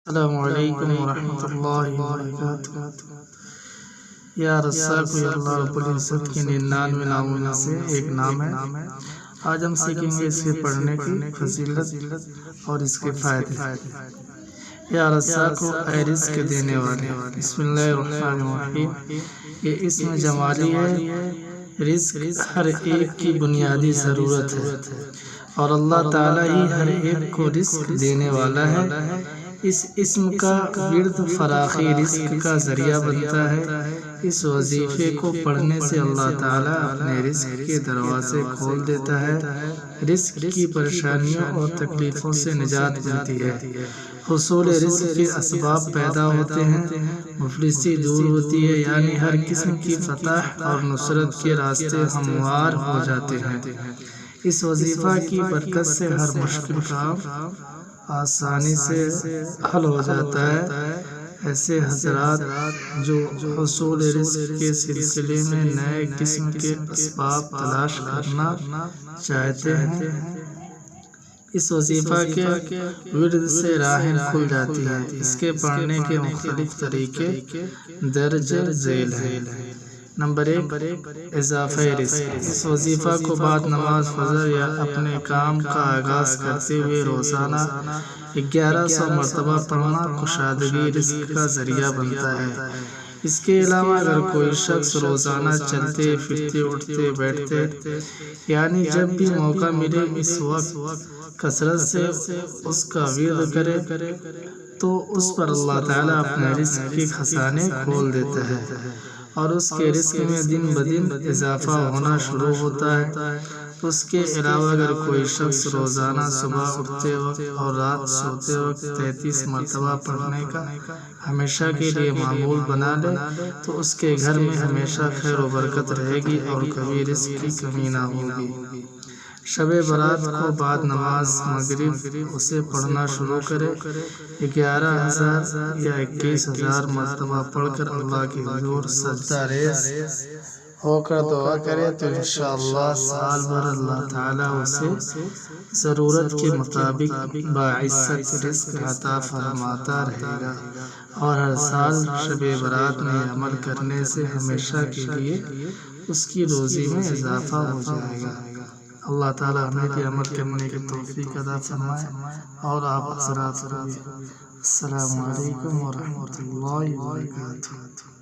السلام علیکم ورحمۃ اللہ وبرکاتہ۔ یا رزاق یا اللہ رب العزت کے 99 ناموں میں سے ایک نام ہے۔ آج ہم سیکھیں گے اس کے پڑھنے کی فضیلت اور اس کے فائدے۔ یا رزاق اے رزق دینے والے، بسم اللہ الرحمن الرحیم۔ یہ اسم جمالی ہے۔ رزق ہر ایک کی بنیادی ضرورت ہے اور اللہ تعالیٰ ہی ہر ایک کو رزق دینے والا ہے۔ اس اسم کا ورد فراخی رزق کا ذریعہ بنتا ہے۔ اس وظیفے کو پڑھنے سے اللہ تعالیٰ اپنے رزق کے دروازے کھول دیتا ہے، رزق کی پریشانیوں اور تکلیفوں سے نجات ملتی ہے، حصول رزق کے اسباب پیدا ہوتے ہیں، مفلسی دور ہوتی ہے، یعنی ہر قسم کی فتح اور نصرت کے راستے ہموار ہو جاتے ہیں۔ اس وظیفہ کی برکت سے ہر مشکل کام آسانی سے حل ہو جاتا ہے۔ ایسے حضرات جو حصول رزق کے سلسلے میں نئے قسم کے اسباب تلاش کرنا چاہتے ہیں، اس وظیفہ کے ورد سے راہیں کھل جاتی ہیں۔ اس کے پڑھنے کے مختلف طریقے درج ذیل ہیں۔ نمبر 1، اضافہ رزق۔ اس وظیفہ کو بعد نماز فجر یا اپنے کام کا آغاز کرتے ہوئے روزانہ 1100 مرتبہ پڑھنا کشادگی رزق کا ذریعہ بنتا ہے۔ اس کے علاوہ اگر کوئی شخص روزانہ چلتے پھرتے اٹھتے بیٹھتے یعنی جب بھی موقع ملے اس وقت کثرت سے اس کا ورد کرے تو اس پر اللہ تعالیٰ اپنے رزق کے خزانے کھول دیتا ہے اور اس کے رزق میں دن بدن اضافہ ہونا شروع ہوتا ہے۔ اس کے علاوہ اگر کوئی شخص روزانہ صبح اٹھتے وقت اور رات سوتے وقت 33 مرتبہ پڑھنے کا ہمیشہ کے لیے معمول بنا لے تو اس کے گھر میں ہمیشہ خیر و برکت رہے گی اور کبھی رزق کی کمی نہ ہوگی۔ شب برات کو بعد نماز مغرب اسے پڑھنا شروع کرے، 11,000 یا 21,000 مرتبہ پڑھ کر اللہ کے حضور سجدہ ریز ہو کر دعا کرے تو انشاءاللہ سال بھر اللہ تعالیٰ اسے ضرورت کے مطابق باعزت رزق عطا فرماتا رہے گا اور ہر سال شب برات میں عمل کرنے سے ہمیشہ کے لیے اس کی روزی میں اضافہ ہو جائے گا۔ اللہ تعالیٰ ہمیں بھی عمل کرنے کی توفیق عطا فرمائے اور آپ حضرات کو بھی۔ السلام علیکم ورحمۃ اللہ وبرکاتہ۔